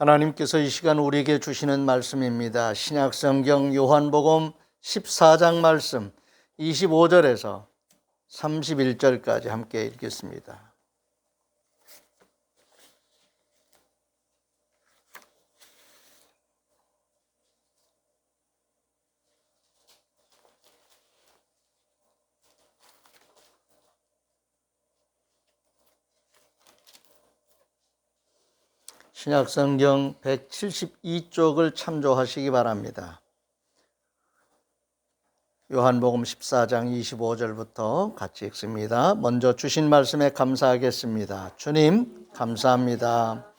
하나님께서 이 시간 우리에게 주시는 말씀입니다. 신약성경 요한복음 14장 말씀 25절에서 31절까지 함께 읽겠습니다. 신약성경 172쪽을 참조하시기 바랍니다. 요한복음 14장 25절부터 같이 읽습니다. 먼저 주신 말씀에 감사하겠습니다. 주님, 감사합니다.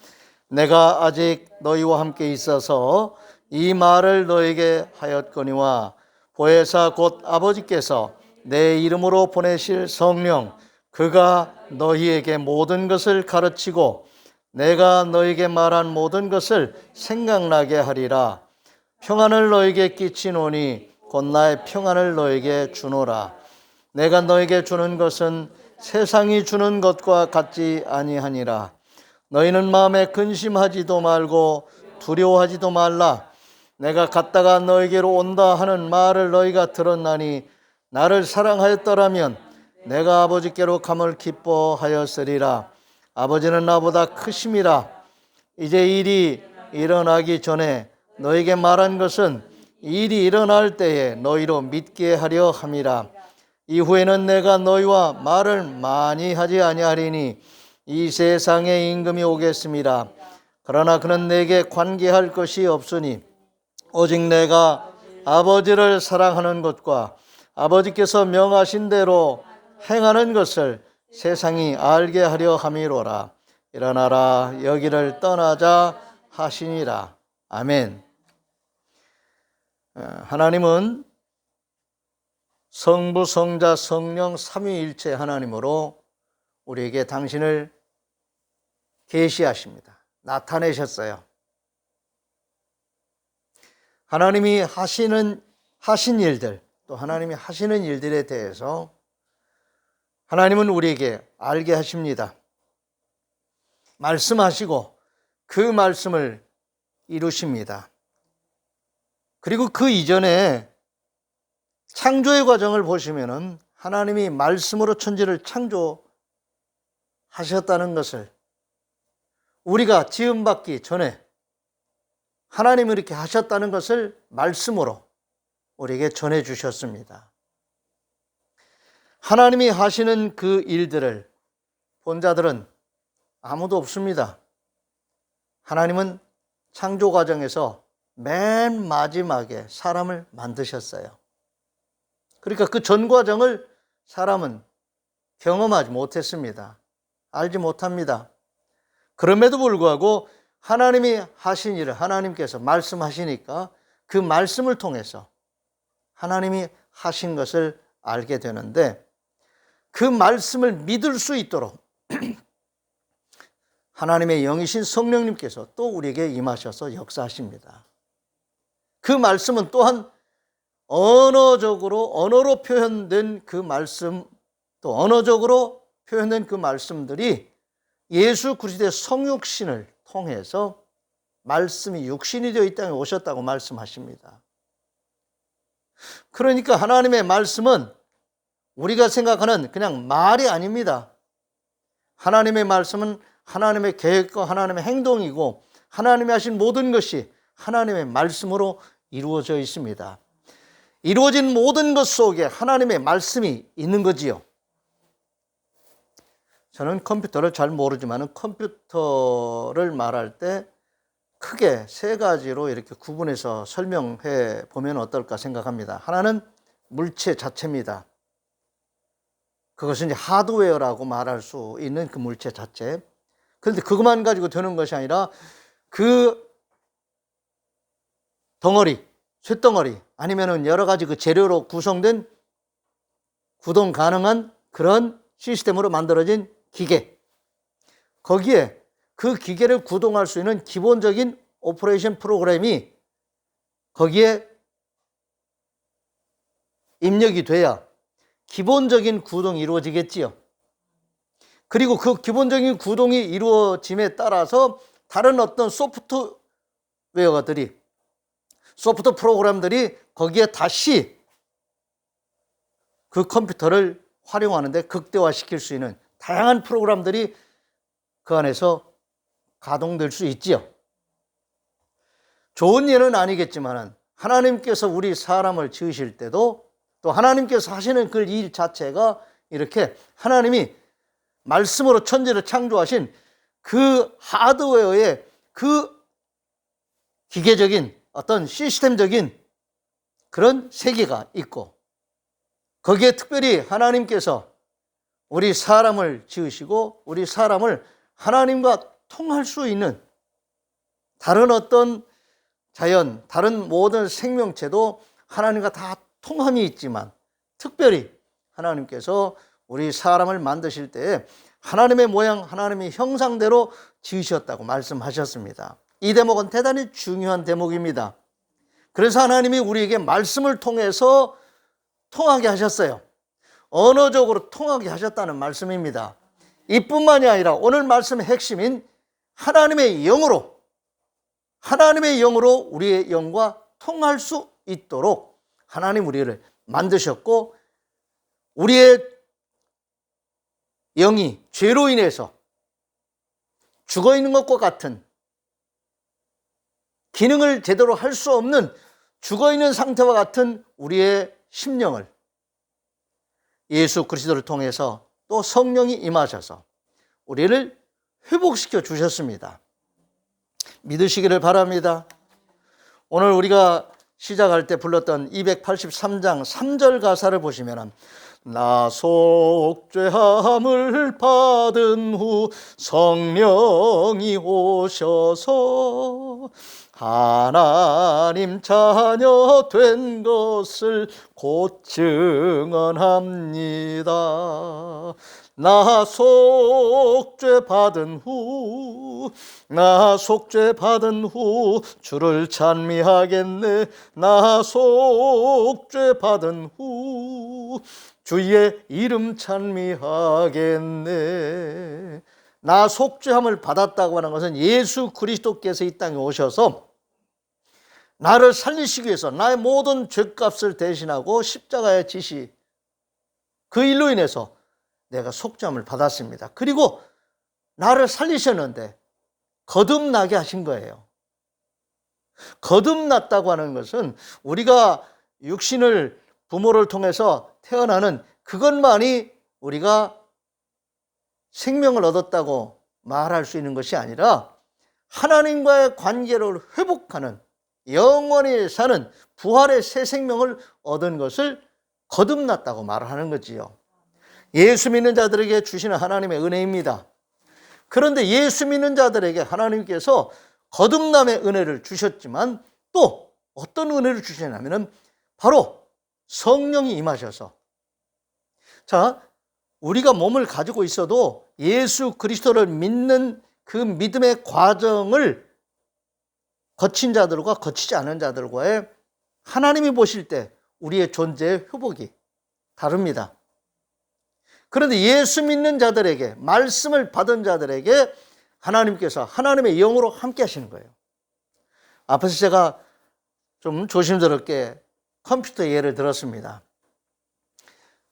내가 아직 너희와 함께 있어서 이 말을 너에게 하였거니와 보혜사 곧 아버지께서 내 이름으로 보내실 성령, 그가 너희에게 모든 것을 가르치고 내가 너에게 말한 모든 것을 생각나게 하리라. 평안을 너에게 끼치노니 곧 나의 평안을 너에게 주노라. 내가 너에게 주는 것은 세상이 주는 것과 같지 아니하니라. 너희는 마음에 근심하지도 말고 두려워하지도 말라. 내가 갔다가 너에게로 온다 하는 말을 너희가 들었나니 나를 사랑하였더라면 내가 아버지께로 감을 기뻐하였으리라. 아버지는 나보다 크심이라. 이제 일이 일어나기 전에 너에게 말한 것은 일이 일어날 때에 너희로 믿게 하려 함이라. 이후에는 내가 너희와 말을 많이 하지 아니하리니 이 세상에 임금이 오겠습니다. 그러나 그는 내게 관계할 것이 없으니 오직 내가 아버지를 사랑하는 것과 아버지께서 명하신 대로 행하는 것을 세상이 알게 하려 함이로라. 일어나라, 여기를 떠나자 하시니라. 아멘. 하나님은 성부, 성자, 성령 삼위일체 하나님으로 우리에게 당신을 계시하십니다. 나타내셨어요. 하나님이 하신 일들, 또 하나님이 하시는 일들에 대해서 하나님은 우리에게 알게 하십니다. 말씀하시고 그 말씀을 이루십니다. 그리고 그 이전에 창조의 과정을 보시면은 하나님이 말씀으로 천지를 창조하셨다는 것을 우리가 지음받기 전에 하나님이 이렇게 하셨다는 것을 말씀으로 우리에게 전해 주셨습니다. 하나님이 하시는 그 일들을 본 자들은 아무도 없습니다. 하나님은 창조 과정에서 맨 마지막에 사람을 만드셨어요. 그러니까 그 전 과정을 사람은 경험하지 못했습니다. 알지 못합니다. 그럼에도 불구하고 하나님이 하신 일을 하나님께서 말씀하시니까 그 말씀을 통해서 하나님이 하신 것을 알게 되는데 그 말씀을 믿을 수 있도록 하나님의 영이신 성령님께서 또 우리에게 임하셔서 역사하십니다. 그 말씀은 또한 언어로 표현된 그 말씀, 또 언어적으로 표현된 그 말씀들이 예수 그리스도의 성육신을 통해서 말씀이 육신이 되어 이 땅에 오셨다고 말씀하십니다. 그러니까 하나님의 말씀은 우리가 생각하는 그냥 말이 아닙니다. 하나님의 말씀은 하나님의 계획과 하나님의 행동이고 하나님이 하신 모든 것이 하나님의 말씀으로 이루어져 있습니다. 이루어진 모든 것 속에 하나님의 말씀이 있는 거지요. 저는 컴퓨터를 잘 모르지만 컴퓨터를 말할 때 크게 세 가지로 이렇게 구분해서 설명해 보면 어떨까 생각합니다. 하나는 물체 자체입니다. 그것은 이제 하드웨어라고 말할 수 있는 그 물체 자체. 그런데 그것만 가지고 되는 것이 아니라 그 덩어리, 쇳덩어리 아니면은 여러 가지 그 재료로 구성된 구동 가능한 그런 시스템으로 만들어진 기계. 거기에 그 기계를 구동할 수 있는 기본적인 오퍼레이션 프로그램이 거기에 입력이 돼야 기본적인 구동이 이루어지겠지요. 그리고 그 기본적인 구동이 이루어짐에 따라서 다른 어떤 소프트 프로그램들이 거기에 다시 그 컴퓨터를 활용하는데 극대화시킬 수 있는 다양한 프로그램들이 그 안에서 가동될 수 있지요. 좋은 예는 아니겠지만 하나님께서 우리 사람을 지으실 때도 또 하나님께서 하시는 그 일 자체가 이렇게 하나님이 말씀으로 천지를 창조하신 그 하드웨어의 그 기계적인 어떤 시스템적인 그런 세계가 있고 거기에 특별히 하나님께서 우리 사람을 지으시고 우리 사람을 하나님과 통할 수 있는 다른 어떤 자연, 다른 모든 생명체도 하나님과 다 통함이 있지만 특별히 하나님께서 우리 사람을 만드실 때에 하나님의 모양, 하나님의 형상대로 지으셨다고 말씀하셨습니다. 이 대목은 대단히 중요한 대목입니다. 그래서 하나님이 우리에게 말씀을 통해서 통하게 하셨어요. 언어적으로 통하게 하셨다는 말씀입니다. 이뿐만이 아니라 오늘 말씀의 핵심인 하나님의 영으로 우리의 영과 통할 수 있도록 하나님 우리를 만드셨고 우리의 영이 죄로 인해서 죽어 있는 것과 같은 기능을 제대로 할 수 없는 죽어 있는 상태와 같은 우리의 심령을 예수 그리스도를 통해서 또 성령이 임하셔서 우리를 회복시켜 주셨습니다. 믿으시기를 바랍니다. 오늘 우리가 시작할 때 불렀던 283장 3절 가사를 보시면 나 속죄함을 받은 후 성령이 오셔서 하나님 자녀 된 것을 곧 증언합니다. 나 속죄 받은 후 주를 찬미하겠네. 나 속죄 받은 후 주의 이름 찬미하겠네. 나 속죄함을 받았다고 하는 것은 예수 그리스도께서 이 땅에 오셔서 나를 살리시기 위해서 나의 모든 죄값을 대신하고 십자가에 지시 그 일로 인해서 내가 속죄함을 받았습니다. 그리고 나를 살리셨는데 거듭나게 하신 거예요. 거듭났다고 하는 것은 우리가 육신을 부모를 통해서 태어나는 그것만이 우리가 생명을 얻었다고 말할 수 있는 것이 아니라 하나님과의 관계를 회복하는 영원히 사는 부활의 새 생명을 얻은 것을 거듭났다고 말을 하는 거지요. 예수 믿는 자들에게 주시는 하나님의 은혜입니다. 그런데 예수 믿는 자들에게 하나님께서 거듭남의 은혜를 주셨지만 또 어떤 은혜를 주시냐면 바로 성령이 임하셔서 우리가 몸을 가지고 있어도 예수 그리스도를 믿는 그 믿음의 과정을 거친 자들과 거치지 않은 자들과의 하나님이 보실 때 우리의 존재의 회복이 다릅니다. 그런데 예수 믿는 자들에게, 말씀을 받은 자들에게 하나님께서 하나님의 영으로 함께 하시는 거예요. 앞에서 제가 좀 조심스럽게 컴퓨터 예를 들었습니다.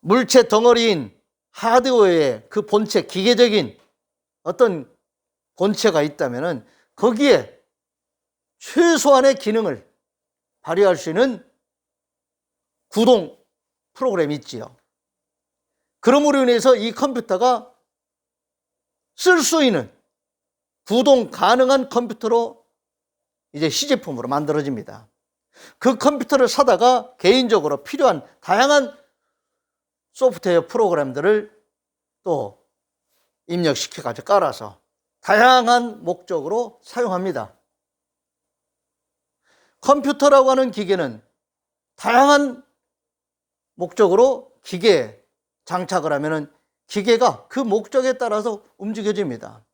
물체 덩어리인 하드웨어의 그 본체, 기계적인 어떤 본체가 있다면 거기에 최소한의 기능을 발휘할 수 있는 구동 프로그램이 있지요. 그러므로 인해서 이 컴퓨터가 쓸 수 있는 구동 가능한 컴퓨터로 이제 시제품으로 만들어집니다. 그 컴퓨터를 사다가 개인적으로 필요한 다양한 소프트웨어 프로그램들을 또 입력시켜가지고 깔아서 다양한 목적으로 사용합니다. 컴퓨터라고 하는 기계는 다양한 목적으로 기계에 장착을 하면 기계가 그 목적에 따라서 움직여집니다.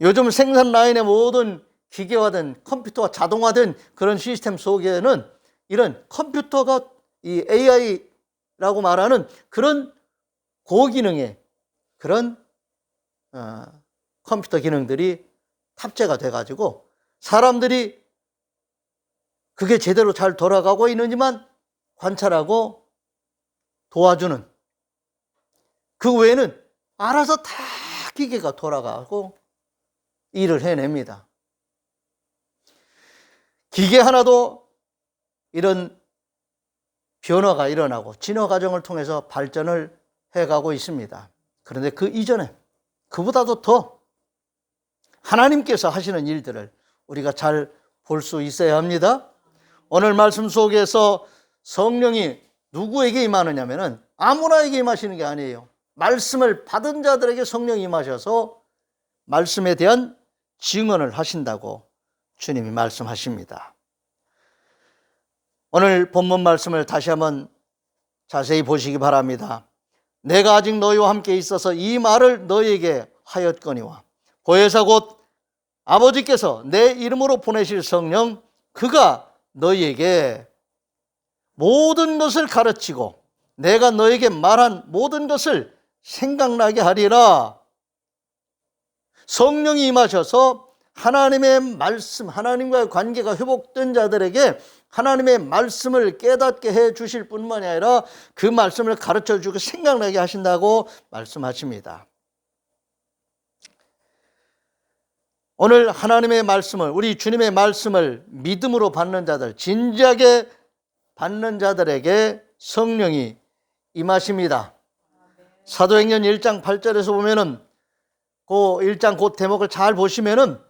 요즘 생산 라인의 모든 기계화된 컴퓨터와 자동화된 그런 시스템 속에는 이런 컴퓨터가 이 AI라고 말하는 그런 고기능의 그런 컴퓨터 기능들이 탑재가 돼가지고 사람들이 그게 제대로 잘 돌아가고 있는지만 관찰하고 도와주는, 그 외에는 알아서 다 기계가 돌아가고 일을 해냅니다. 기계 하나도 이런 변화가 일어나고 진화 과정을 통해서 발전을 해가고 있습니다. 그런데 그 이전에 그보다도 더 하나님께서 하시는 일들을 우리가 잘 볼 수 있어야 합니다. 오늘 말씀 속에서 성령이 누구에게 임하느냐면은 아무나에게 임하시는 게 아니에요. 말씀을 받은 자들에게 성령이 임하셔서 말씀에 대한 증언을 하신다고 주님이 말씀하십니다. 오늘 본문 말씀을 다시 한번 자세히 보시기 바랍니다. 내가 아직 너희와 함께 있어서 이 말을 너희에게 하였거니와 보혜사 곧 아버지께서 내 이름으로 보내실 성령 그가 너희에게 모든 것을 가르치고 내가 너에게 말한 모든 것을 생각나게 하리라. 성령이 임하셔서 하나님의 말씀, 하나님과의 관계가 회복된 자들에게 하나님의 말씀을 깨닫게 해 주실 뿐만이 아니라 그 말씀을 가르쳐 주고 생각나게 하신다고 말씀하십니다. 오늘 하나님의 말씀을, 우리 주님의 말씀을 믿음으로 받는 자들, 진지하게 받는 자들에게 성령이 임하십니다. 사도행전 1장 8절에서 보면은 그 1장 그 대목을 잘 보시면은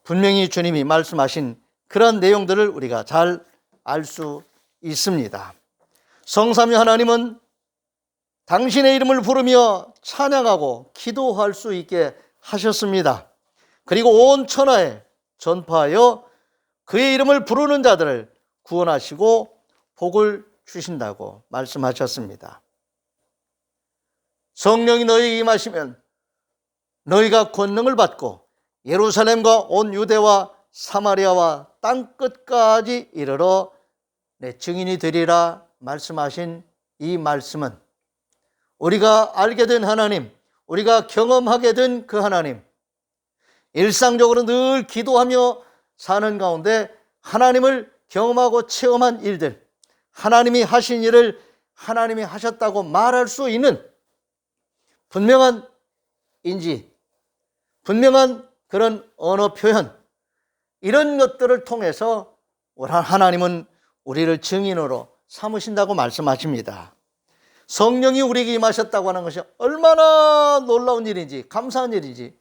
분명히 주님이 말씀하신 그런 내용들을 우리가 잘 알 수 있습니다. 성삼위 하나님은 당신의 이름을 부르며 찬양하고 기도할 수 있게 하셨습니다. 그리고 온 천하에 전파하여 그의 이름을 부르는 자들을 구원하시고 복을 주신다고 말씀하셨습니다. 성령이 너희에게 임하시면 너희가 권능을 받고 예루살렘과 온 유대와 사마리아와 땅끝까지 이르러 내 증인이 되리라 말씀하신 이 말씀은 우리가 알게 된 하나님, 우리가 경험하게 된 그 하나님, 일상적으로 늘 기도하며 사는 가운데 하나님을 경험하고 체험한 일들, 하나님이 하신 일을 하나님이 하셨다고 말할 수 있는 분명한 인지, 분명한 그런 언어 표현, 이런 것들을 통해서 하나님은 우리를 증인으로 삼으신다고 말씀하십니다. 성령이 우리에게 임하셨다고 하는 것이 얼마나 놀라운 일인지, 감사한 일인지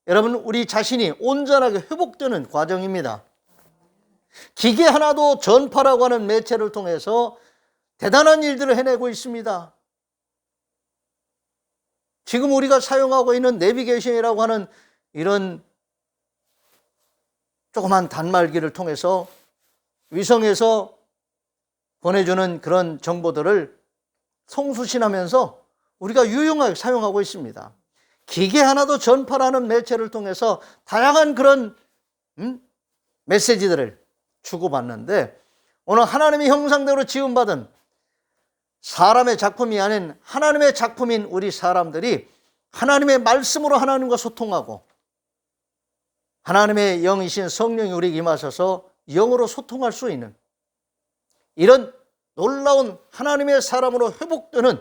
여러분, 우리 자신이 온전하게 회복되는 과정입니다. 기계 하나도 전파라고 하는 매체를 통해서 대단한 일들을 해내고 있습니다. 지금 우리가 사용하고 있는 내비게이션이라고 하는 이런 조그만 단말기를 통해서 위성에서 보내주는 그런 정보들을 송수신하면서 우리가 유용하게 사용하고 있습니다. 기계 하나도 전파라는 매체를 통해서 다양한 그런 메시지들을 주고받는데, 오늘 하나님의 형상대로 지음받은 사람의 작품이 아닌 하나님의 작품인 우리 사람들이 하나님의 말씀으로 하나님과 소통하고 하나님의 영이신 성령이 우리에게 임하셔서 영으로 소통할 수 있는 이런 놀라운 하나님의 사람으로 회복되는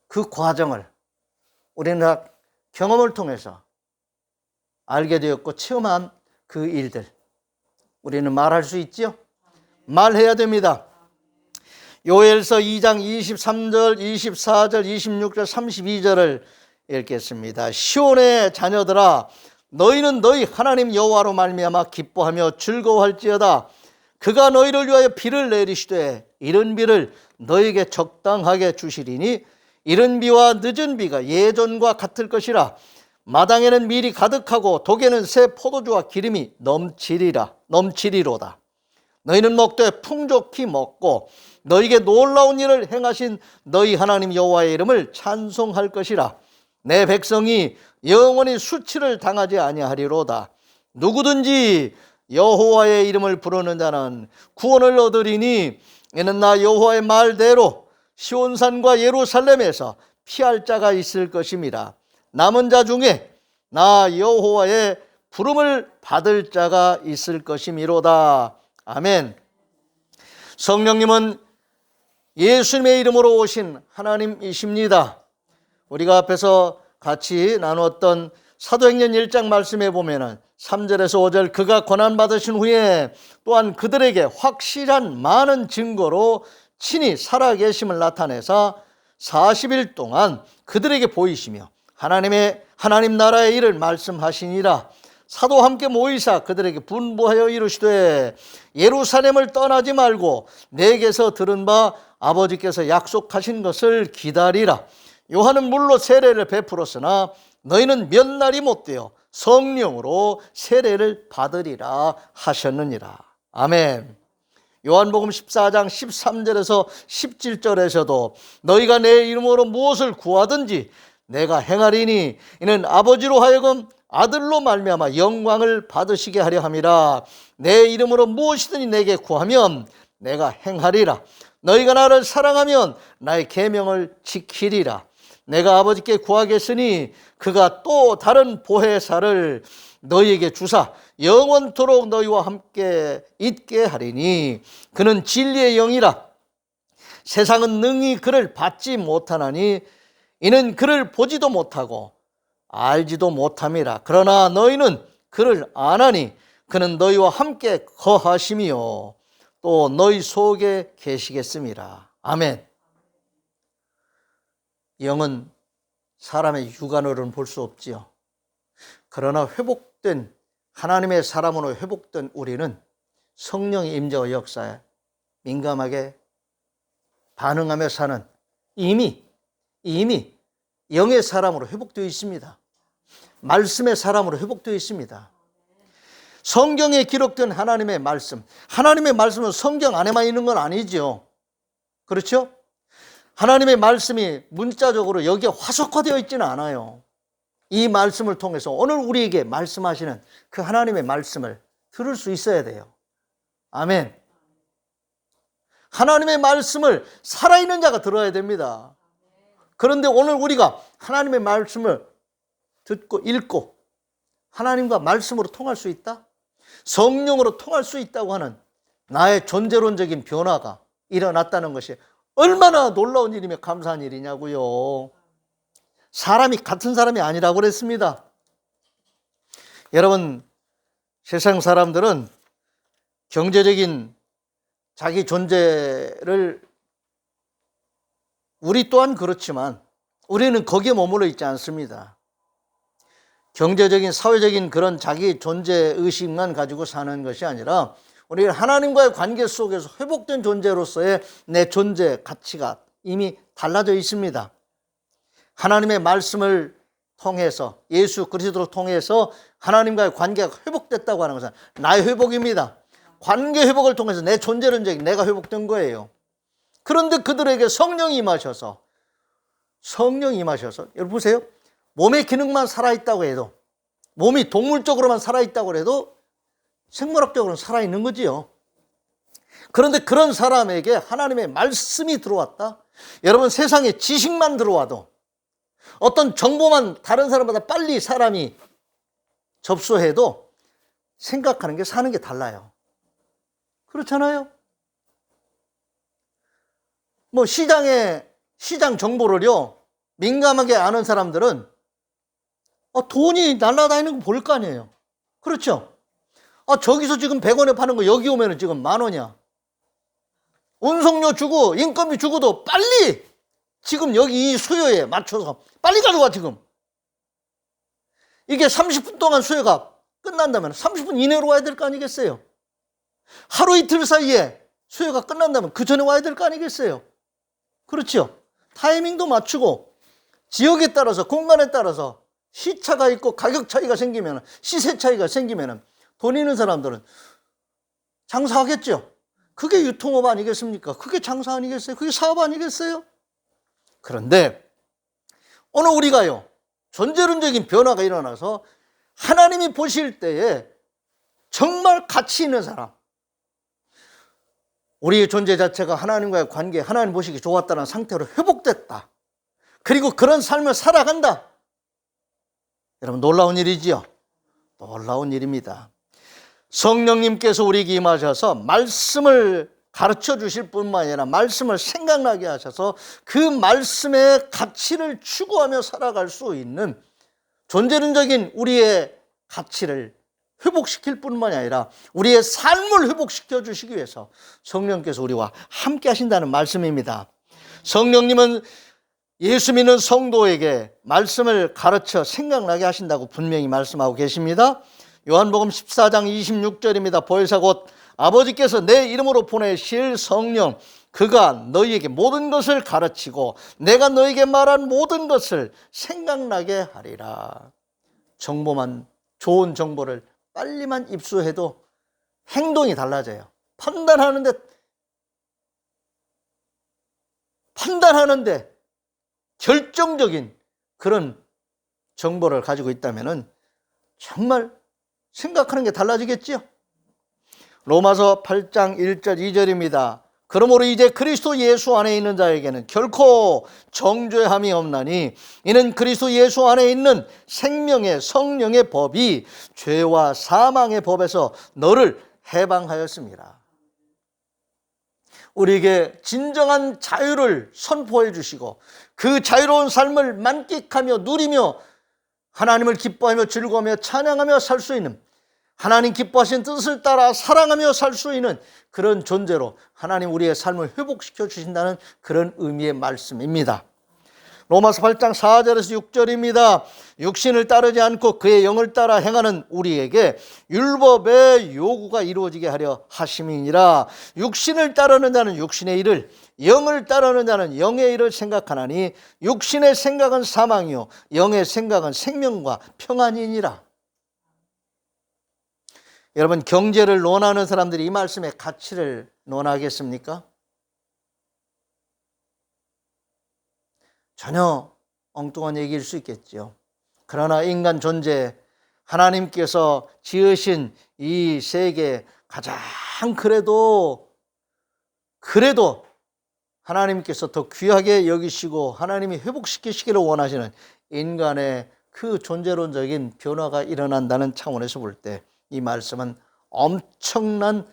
그 과정을 우리는 경험을 통해서 알게 되었고 체험한 그 일들, 우리는 말할 수 있죠? 말해야 됩니다. 요엘서 2장 23절, 24절, 26절, 32절을 읽겠습니다. 시온의 자녀들아, 너희는 너희 하나님 여호와로 말미암아 기뻐하며 즐거워할지어다. 그가 너희를 위하여 비를 내리시되 이른 비를 너희에게 적당하게 주시리니 이른 비와 늦은 비가 예전과 같을 것이라. 마당에는 밀이 가득하고 독에는 새 포도주와 기름이 넘치리로다. 너희는 먹되 풍족히 먹고 너희에게 놀라운 일을 행하신 너희 하나님 여호와의 이름을 찬송할 것이라. 내 백성이 영원히 수치를 당하지 아니하리로다. 누구든지 여호와의 이름을 부르는 자는 구원을 얻으리니 이는 나 여호와의 말대로 시온산과 예루살렘에서 피할 자가 있을 것임이라. 남은 자 중에 나 여호와의 부름을 받을 자가 있을 것이미로다. 아멘. 성령님은 예수님의 이름으로 오신 하나님이십니다. 우리가 앞에서 같이 나누었던 사도행전 1장 말씀에 보면은 3절에서 5절, 그가 고난받으신 후에 또한 그들에게 확실한 많은 증거로 친히 살아계심을 나타내사 40일 동안 그들에게 보이시며 하나님 나라의 일을 말씀하시니라. 사도와 함께 모이사 그들에게 분부하여 이르시되 예루살렘을 떠나지 말고 내게서 들은 바 아버지께서 약속하신 것을 기다리라. 요한은 물로 세례를 베풀었으나 너희는 몇 날이 못되어 성령으로 세례를 받으리라 하셨느니라. 아멘. 요한복음 14장 13절에서 17절에서도 너희가 내 이름으로 무엇을 구하든지 내가 행하리니 이는 아버지로 하여금 아들로 말미암아 영광을 받으시게 하려 함이라. 내 이름으로 무엇이든지 내게 구하면 내가 행하리라. 너희가 나를 사랑하면 나의 계명을 지키리라. 내가 아버지께 구하겠으니 그가 또 다른 보혜사를 너희에게 주사 영원토록 너희와 함께 있게 하리니 그는 진리의 영이라. 세상은 능히 그를 받지 못하나니 이는 그를 보지도 못하고 알지도 못함이라. 그러나 너희는 그를 아나니 그는 너희와 함께 거하시며 또 너희 속에 계시겠습니다. 아멘. 영은 사람의 육안으로는 볼 수 없지요. 그러나 회복된 하나님의 사람으로 회복된 우리는 성령의 임재와 역사에 민감하게 반응하며 사는 이미 영의 사람으로 회복되어 있습니다. 말씀의 사람으로 회복되어 있습니다. 성경에 기록된 하나님의 말씀은 성경 안에만 있는 건 아니죠. 그렇죠? 하나님의 말씀이 문자적으로 여기에 화석화되어 있지는 않아요. 이 말씀을 통해서 오늘 우리에게 말씀하시는 그 하나님의 말씀을 들을 수 있어야 돼요. 아멘. 하나님의 말씀을 살아있는 자가 들어야 됩니다. 그런데 오늘 우리가 하나님의 말씀을 듣고 읽고 하나님과 말씀으로 통할 수 있다? 성령으로 통할 수 있다고 하는 나의 존재론적인 변화가 일어났다는 것이 얼마나 놀라운 일이며 감사한 일이냐고요. 사람이 같은 사람이 아니라고 그랬습니다. 여러분, 세상 사람들은 경제적인 자기 존재를 우리 또한 그렇지만 우리는 거기에 머물러 있지 않습니다. 경제적인 사회적인 그런 자기 존재의식만 가지고 사는 것이 아니라 우리는 하나님과의 관계 속에서 회복된 존재로서의 내 존재 가치가 이미 달라져 있습니다. 하나님의 말씀을 통해서 예수 그리스도를 통해서 하나님과의 관계가 회복됐다고 하는 것은 나의 회복입니다. 관계 회복을 통해서 내 존재론적인 내가 회복된 거예요. 그런데 그들에게 성령이 임하셔서 여러분 보세요. 몸의 기능만 살아있다고 해도 몸이 동물적으로만 살아있다고 해도 생물학적으로는 살아있는 거지요. 그런데 그런 사람에게 하나님의 말씀이 들어왔다. 여러분 세상에 지식만 들어와도 어떤 정보만 다른 사람보다 빨리 사람이 접수해도 생각하는 게 사는 게 달라요. 그렇잖아요. 뭐 시장 정보를요 민감하게 아는 사람들은 돈이 날아다니는 거 볼 거 아니에요. 그렇죠? 저기서 지금 100원에 파는 거 여기 오면은 지금 10,000원이야. 운송료 주고 인건비 주고도 빨리 지금 여기 이 수요에 맞춰서 빨리 가져와 지금. 이게 30분 동안 수요가 끝난다면 30분 이내로 와야 될 거 아니겠어요? 하루 이틀 사이에 수요가 끝난다면 그 전에 와야 될 거 아니겠어요? 그렇죠? 타이밍도 맞추고 지역에 따라서 공간에 따라서 시차가 있고 가격 차이가 생기면 시세 차이가 생기면 돈 있는 사람들은 장사하겠죠. 그게 유통업 아니겠습니까? 그게 장사 아니겠어요? 그게 사업 아니겠어요? 그런데 오늘 우리가요 존재론적인 변화가 일어나서 하나님이 보실 때에 정말 가치 있는 사람, 우리의 존재 자체가 하나님과의 관계, 하나님 보시기 좋았다는 상태로 회복됐다. 그리고 그런 삶을 살아간다. 여러분 놀라운 일이지요. 놀라운 일입니다. 성령님께서 우리에게 임하셔서 말씀을 가르쳐 주실 뿐만 아니라 말씀을 생각나게 하셔서 그 말씀의 가치를 추구하며 살아갈 수 있는 존재론적인 우리의 가치를 회복시킬 뿐만이 아니라 우리의 삶을 회복시켜 주시기 위해서 성령께서 우리와 함께 하신다는 말씀입니다. 성령님은 예수 믿는 성도에게 말씀을 가르쳐 생각나게 하신다고 분명히 말씀하고 계십니다. 요한복음 14장 26절입니다. 보혜사 곧 아버지께서 내 이름으로 보내실 성령, 그가 너희에게 모든 것을 가르치고 내가 너희에게 말한 모든 것을 생각나게 하리라. 정보만, 좋은 정보를 빨리만 입수해도 행동이 달라져요. 판단하는데 결정적인 그런 정보를 가지고 있다면 정말 생각하는 게 달라지겠지요. 로마서 8장 1절 2절입니다. 그러므로 이제 그리스도 예수 안에 있는 자에게는 결코 정죄함이 없나니 이는 그리스도 예수 안에 있는 생명의 성령의 법이 죄와 사망의 법에서 너를 해방하였습니다. 우리에게 진정한 자유를 선포해 주시고 그 자유로운 삶을 만끽하며 누리며 하나님을 기뻐하며 즐거워하며 찬양하며 살 수 있는, 하나님 기뻐하신 뜻을 따라 사랑하며 살 수 있는 그런 존재로 하나님 우리의 삶을 회복시켜 주신다는 그런 의미의 말씀입니다. 로마서 8장 4절에서 6절입니다. 육신을 따르지 않고 그의 영을 따라 행하는 우리에게 율법의 요구가 이루어지게 하려 하심이니라. 육신을 따르는 자는 육신의 일을, 영을 따르는 자는 영의 일을 생각하나니 육신의 생각은 사망이요 영의 생각은 생명과 평안이니라. 여러분, 경제를 논하는 사람들이 이 말씀의 가치를 논하겠습니까? 전혀 엉뚱한 얘기일 수 있겠죠. 그러나 인간 존재, 하나님께서 지으신 이 세계 가장 그래도 하나님께서 더 귀하게 여기시고 하나님이 회복시키시기를 원하시는 인간의 그 존재론적인 변화가 일어난다는 차원에서 볼 때 이 말씀은 엄청난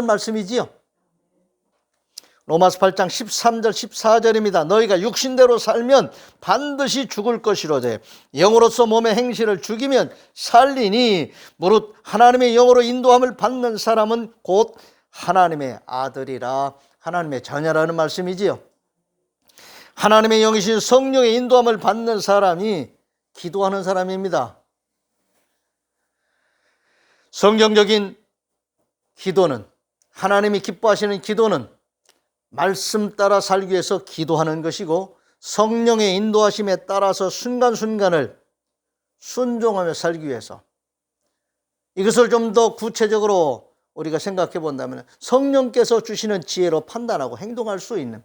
말씀이지요. 로마서 8장 13절 14절입니다. 너희가 육신대로 살면 반드시 죽을 것이로되 영으로서 몸의 행실을 죽이면 살리니 무릇 하나님의 영으로 인도함을 받는 사람은 곧 하나님의 아들이라. 하나님의 자녀라는 말씀이지요. 하나님의 영이신 성령의 인도함을 받는 사람이 기도하는 사람입니다. 성경적인 기도는, 하나님이 기뻐하시는 기도는 말씀 따라 살기 위해서 기도하는 것이고 성령의 인도하심에 따라서 순간순간을 순종하며 살기 위해서, 이것을 좀 더 구체적으로 우리가 생각해 본다면 성령께서 주시는 지혜로 판단하고 행동할 수 있는,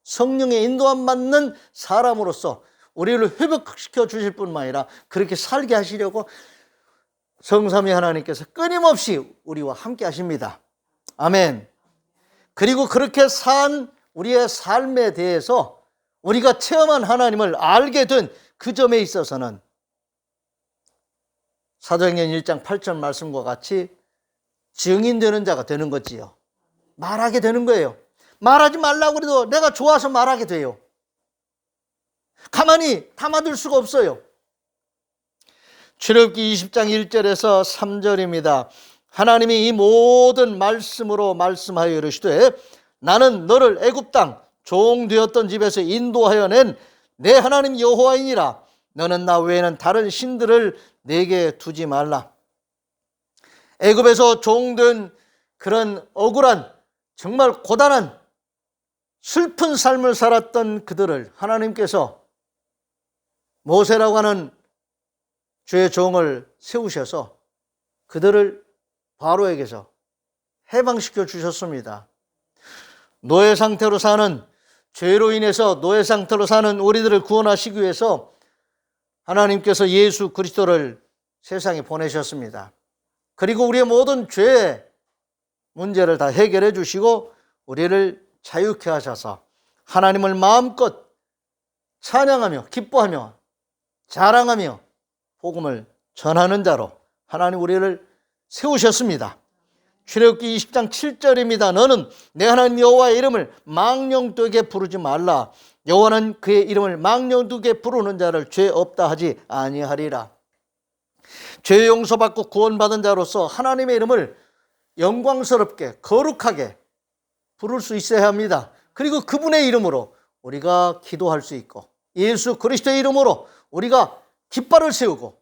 성령의 인도함 받는 사람으로서 우리를 회복시켜 주실 뿐만 아니라 그렇게 살게 하시려고 성삼위 하나님께서 끊임없이 우리와 함께 하십니다. 아멘. 그리고 그렇게 산 우리의 삶에 대해서 우리가 체험한 하나님을 알게 된 그 점에 있어서는 사도행전 1장 8절 말씀과 같이 증인되는 자가 되는 거지요. 말하게 되는 거예요. 말하지 말라고 해도 내가 좋아서 말하게 돼요. 가만히 담아둘 수가 없어요. 출애굽기 20장 1절에서 3절입니다. 하나님이 이 모든 말씀으로 말씀하여 이르시되 나는 너를 애굽 땅 종되었던 집에서 인도하여 낸 내 하나님 여호와이니라. 너는 나 외에는 다른 신들을 내게 두지 말라. 애굽에서 종된 그런 억울한, 정말 고단한 슬픈 삶을 살았던 그들을 하나님께서 모세라고 하는 주의 종을 세우셔서 그들을 바로에게서 해방시켜 주셨습니다. 노예 상태로 사는, 죄로 인해서 노예 상태로 사는 우리들을 구원하시기 위해서 하나님께서 예수 그리스도를 세상에 보내셨습니다. 그리고 우리의 모든 죄 문제를 다 해결해 주시고 우리를 자유케 하셔서 하나님을 마음껏 찬양하며 기뻐하며 자랑하며 복음을 전하는 자로 하나님 우리를 세우셨습니다. 출애굽기 20장 7절입니다. 너는 내 하나님 여호와의 이름을 망령되게 부르지 말라. 여호와는 그의 이름을 망령되게 부르는 자를 죄 없다 하지 아니하리라. 죄 용서받고 구원받은 자로서 하나님의 이름을 영광스럽게 거룩하게 부를 수 있어야 합니다. 그리고 그분의 이름으로 우리가 기도할 수 있고, 예수 그리스도의 이름으로 우리가 깃발을 세우고,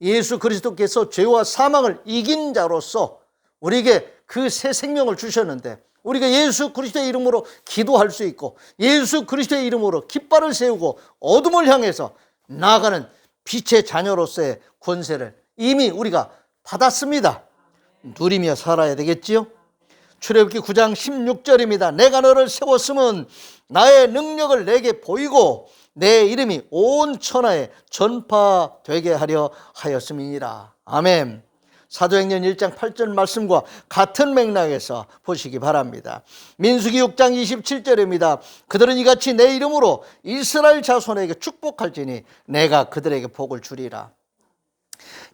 예수 그리스도께서 죄와 사망을 이긴 자로서 우리에게 그 새 생명을 주셨는데, 우리가 예수 그리스도의 이름으로 기도할 수 있고, 예수 그리스도의 이름으로 깃발을 세우고 어둠을 향해서 나아가는 빛의 자녀로서의 권세를 이미 우리가 받았습니다. 누리며 살아야 되겠지요. 출애굽기 9장 16절입니다. 내가 너를 세웠으면 나의 능력을 내게 보이고 내 이름이 온 천하에 전파되게 하려 하였음이니라. 아멘. 사도행전 1장 8절 말씀과 같은 맥락에서 보시기 바랍니다. 민수기 6장 27절입니다. 그들은 이같이 내 이름으로 이스라엘 자손에게 축복할지니 내가 그들에게 복을 주리라.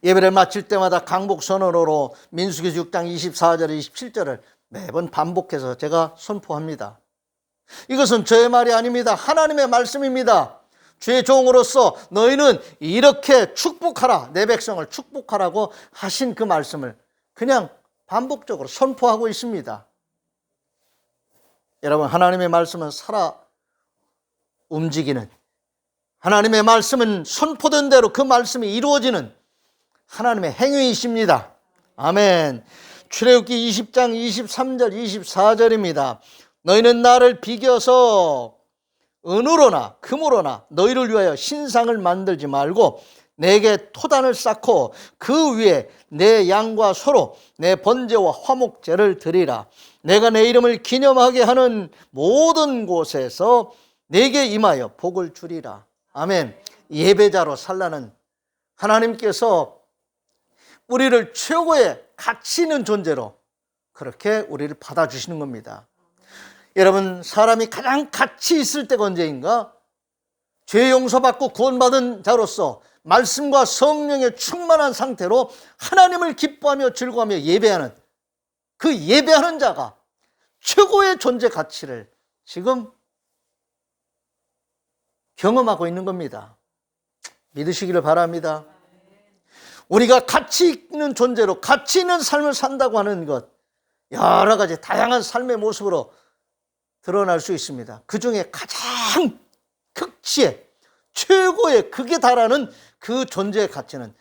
예배를 마칠 때마다 강복 선언으로 민수기 6장 24절 27절을 매번 반복해서 제가 선포합니다. 이것은 저의 말이 아닙니다. 하나님의 말씀입니다. 주의 종으로서 너희는 이렇게 축복하라, 내 백성을 축복하라고 하신 그 말씀을 그냥 반복적으로 선포하고 있습니다. 여러분, 하나님의 말씀은 살아 움직이는, 하나님의 말씀은 선포된 대로 그 말씀이 이루어지는 하나님의 행위이십니다. 아멘. 출애굽기 20장 23절 24절입니다. 너희는 나를 비겨서 은으로나 금으로나 너희를 위하여 신상을 만들지 말고 내게 토단을 쌓고 그 위에 내 양과 소로 내 번제와 화목제를 드리라. 내가 내 이름을 기념하게 하는 모든 곳에서 내게 임하여 복을 주리라. 아멘. 예배자로 살라는 하나님께서 우리를 최고의 가치 있는 존재로 그렇게 우리를 받아주시는 겁니다. 여러분, 사람이 가장 가치 있을 때가 언제인가? 죄 용서받고 구원받은 자로서 말씀과 성령에 충만한 상태로 하나님을 기뻐하며 즐거워하며 예배하는, 그 예배하는 자가 최고의 존재 가치를 지금 경험하고 있는 겁니다. 믿으시기를 바랍니다. 우리가 가치 있는 존재로 가치 있는 삶을 산다고 하는 것, 여러 가지 다양한 삶의 모습으로 드러날 수 있습니다. 그 중에 가장 극치의 최고의 극에 달하는 그 존재의 가치는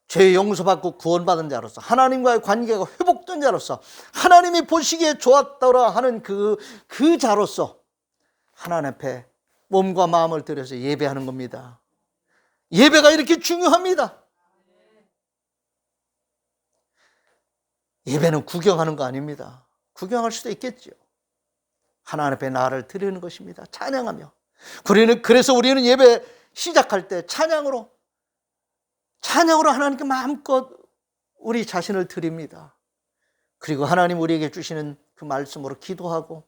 죄 용서받고 구원받은 자로서 하나님과의 관계가 회복된 자로서 하나님이 보시기에 좋았더라 하는 그 자로서 하나님 앞에 몸과 마음을 들여서 예배하는 겁니다. 예배가 이렇게 중요합니다. 예배는 구경하는 거 아닙니다. 구경할 수도 있겠죠. 하나님 앞에 나를 드리는 것입니다. 찬양하며. 그래서 우리는 예배 시작할 때 찬양으로 하나님께 마음껏 우리 자신을 드립니다. 그리고 하나님 우리에게 주시는 그 말씀으로 기도하고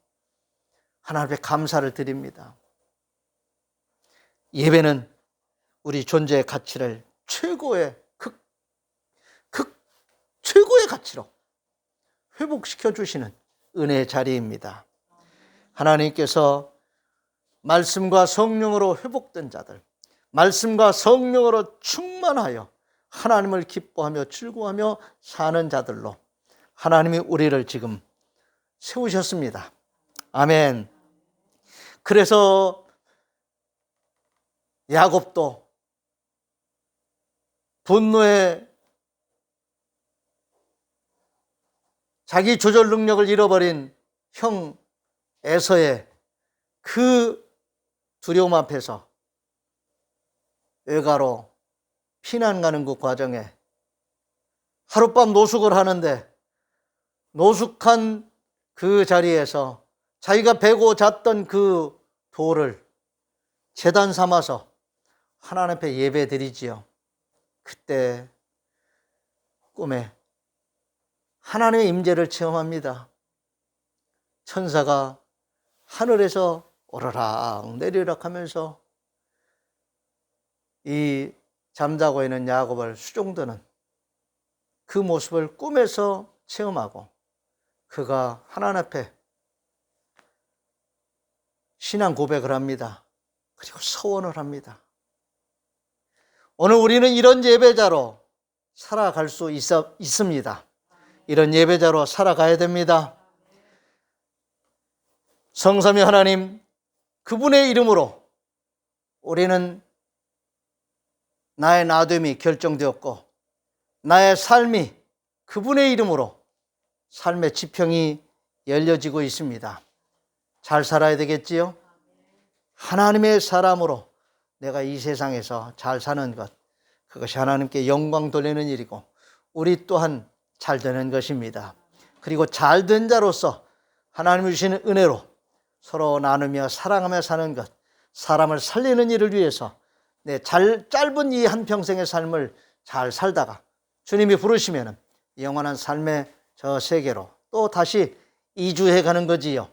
하나님 앞에 감사를 드립니다. 예배는 우리 존재의 가치를 최고의 최고의 가치로 회복시켜 주시는 은혜의 자리입니다. 하나님께서 말씀과 성령으로 회복된 자들, 말씀과 성령으로 충만하여 하나님을 기뻐하며 즐거워하며 사는 자들로 하나님이 우리를 지금 세우셨습니다. 아멘. 그래서 야곱도 분노에 자기 조절 능력을 잃어버린 형 에서의 그 두려움 앞에서 외가로 피난 가는 그 과정에 하룻밤 노숙을 하는데 노숙한 그 자리에서 자기가 베고 잤던 그 돌을 제단 삼아서 하나님 앞에 예배 드리지요. 그때 꿈에 하나님의 임재를 체험합니다. 천사가 하늘에서 오르락 내리락 하면서 이 잠자고 있는 야곱을 수종드는 그 모습을 꿈에서 체험하고 그가 하나님 앞에 신앙 고백을 합니다. 그리고 서원을 합니다. 오늘 우리는 이런 예배자로 살아갈 수 있습니다. 이런 예배자로 살아가야 됩니다. 성삼위 하나님, 그분의 이름으로 우리는 나의 나됨이 결정되었고 나의 삶이 그분의 이름으로 삶의 지평이 열려지고 있습니다. 잘 살아야 되겠지요? 하나님의 사람으로 내가 이 세상에서 잘 사는 것, 그것이 하나님께 영광 돌리는 일이고 우리 또한 잘 되는 것입니다. 그리고 잘 된 자로서 하나님이 주시는 은혜로 서로 나누며 사랑하며 사는 것, 사람을 살리는 일을 위해서 내 짧은 이 한평생의 삶을 잘 살다가 주님이 부르시면 영원한 삶의 저 세계로 또 다시 이주해 가는 거지요.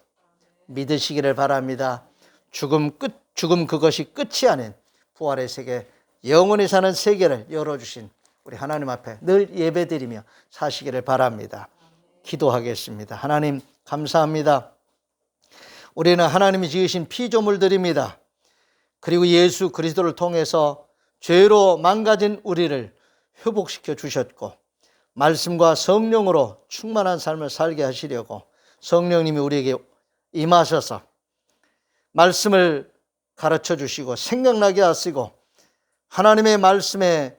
믿으시기를 바랍니다. 죽음 그것이 끝이 아닌 부활의 세계, 영원히 사는 세계를 열어주신 우리 하나님 앞에 늘 예배드리며 사시기를 바랍니다. 기도하겠습니다. 하나님 감사합니다. 우리는 하나님이 지으신 피조물들입니다. 그리고 예수 그리스도를 통해서 죄로 망가진 우리를 회복시켜 주셨고 말씀과 성령으로 충만한 삶을 살게 하시려고 성령님이 우리에게 임하셔서 말씀을 가르쳐 주시고 생각나게 하시고 하나님의 말씀의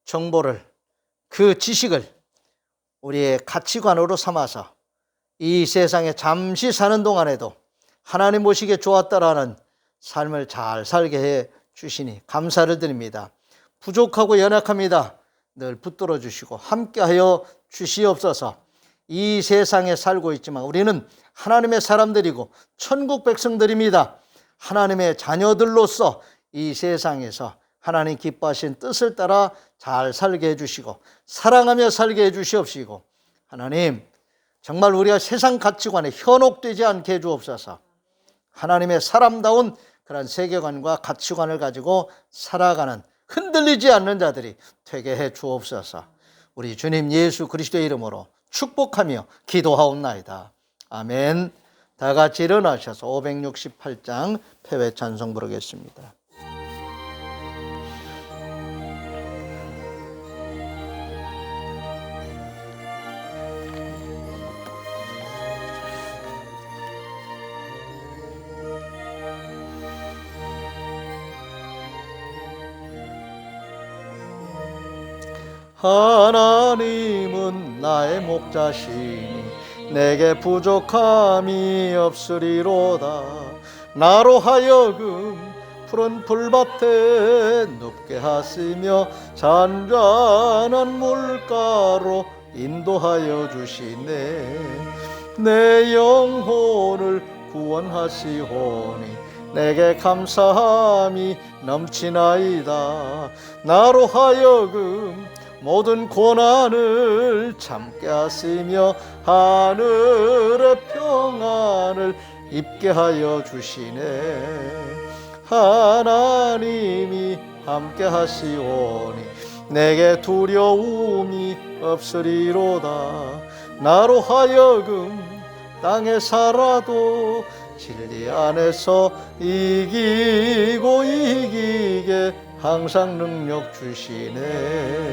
정보를, 그 지식을 우리의 가치관으로 삼아서 이 세상에 잠시 사는 동안에도 하나님 보시기에 좋았다라는 삶을 잘 살게 해 주시니 감사를 드립니다. 부족하고 연약합니다. 늘 붙들어 주시고 함께하여 주시옵소서. 이 세상에 살고 있지만 우리는 하나님의 사람들이고 천국 백성들입니다. 하나님의 자녀들로서 이 세상에서 하나님 기뻐하신 뜻을 따라 잘 살게 해주시고 사랑하며 살게 해주시옵시고 하나님 정말 우리가 세상 가치관에 현혹되지 않게 해주옵소서. 하나님의 사람다운 그런 세계관과 가치관을 가지고 살아가는 흔들리지 않는 자들이 되게 해 주옵소서. 우리 주님 예수 그리스도의 이름으로 축복하며 기도하옵나이다. 아멘. 다 같이 일어나셔서 568장 패외 찬송 부르겠습니다. 하나님은 나의 목자시니 내게 부족함이 없으리로다. 나로 하여금 푸른 풀밭에 눕게 하시며 잔잔한 물가로 인도하여 주시네. 내 영혼을 구원하시오니 내게 감사함이 넘치나이다. 나로 하여금 모든 고난을 참게 하시며 하늘의 평안을 입게 하여 주시네. 하나님이 함께 하시오니 내게 두려움이 없으리로다. 나로 하여금 땅에 살아도 진리 안에서 이기고 이기게 항상 능력 주시네.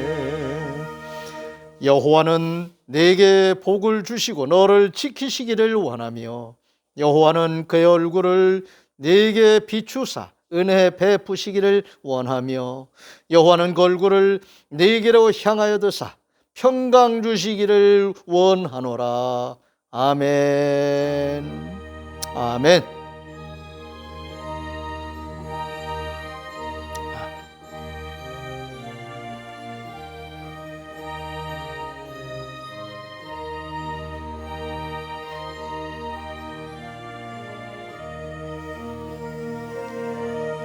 여호와는 내게 복을 주시고 너를 지키시기를 원하며 여호와는 그의 얼굴을 내게 비추사 은혜 베푸시기를 원하며 여호와는 그 얼굴을 내게로 향하여 드사 평강 주시기를 원하노라. 아멘. 아멘.